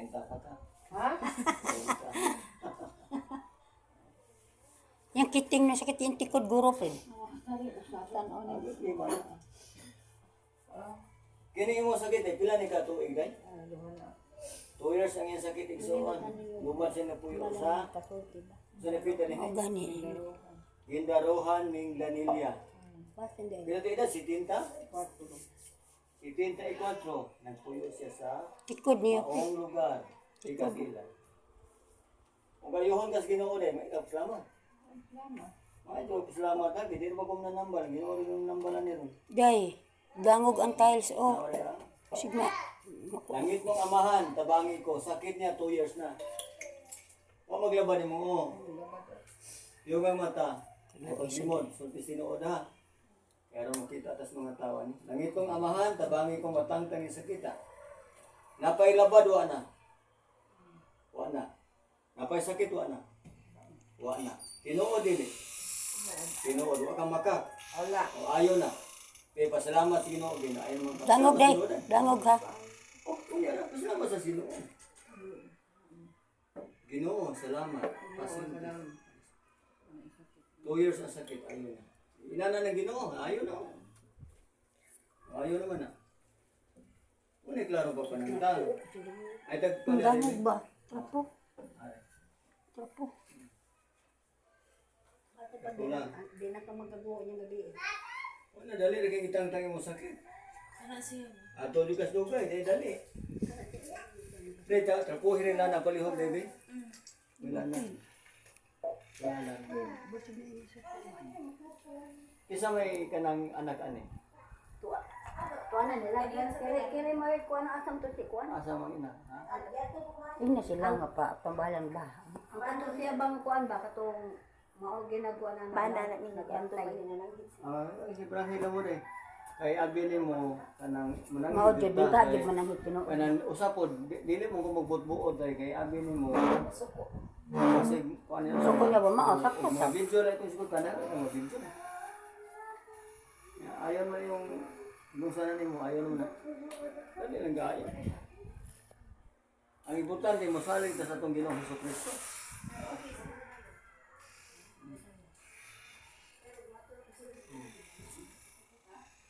30 pa ta. Ha? 30. Yung kiting na sakit yung tikod guro friend. Sari, usatan o ni. Agad lima na. Kini mo sakit eh, pila ni ka tuig day? 2 years ang iyang sakit igsoon. Gubat siya na puyo sa napita ni O gani. Gindarohan ning Lanilla. Pila to edad? 70? 74. Nagpuyo siya sa Tikod niya. maong lugar. Ikasila. Kung kayuhon kas Ginoo day, may salamat. Ay, ito, salamat ha. Hindi naman kong nanambal. Ginoo rin yung nambalan niya ron. Day, dangog ang tiles. Oh, Nawari ha? sigma. Langit mong amahan, tabangi ko. Sakit niya 2 years na. O maglaban mo. Oh. Yung ang mata. Ay pagsimod. Sulti sinuod ha. Kaya rin makita atas mga tawa ni. Langit kong amahan, tabangi kong matangtang yung sakit ha. Napay labad, wa na. Wa na. Napay sakit, wa na. Wa na. Tinuod din eh. Tinuod. Wa kang makak. Wala. O ayaw na. Kaya pasalamat sa Ginoo. Ayaw naman ka. Dangog day. Dangog ha. Oh, kung yan, pasalamat sa Ginoo. Ginoo, salamat. Pasinti. 2 years ang sakit, ayaw na. Inana ng Ginoo, ayaw na. Ayaw naman na. Kung klaro pa panangtang. Ay, Dangog ba? Trapo. Trapo. Ito lang. Di na ka magagawa niya gabi eh. Wala, dali, naging itang-tang mo sakit. Ato di kas dugay, dali. Dali, trapuhin rin na napalihog, baby. Wala na. Wala na. Kisa may kanang anak ani. Kuha na nila. Kiri mo kuha na asam to si kuha. Asa mang ina, ha? Yun na sila nga pa. Pambalan ba? Ang kanto siya bang kuha ba katong mao ginagawa na Banda na ni nagantay. Si Brahila mo rin. Kay abili mo kanang manang Mao jud bita jud man ang hipino. kanang usapod dili mo ko magbutbuod kay abili mo. Kasi kuan niya. Suko niya ba mao sakto sa. Video ra ito siguro kana mo video. Ayaw mo yung lusa na nimo, ayaw mo na. Dali lang gaya. Ang importante mo salig ta sa atong Ginoong Hesukristo.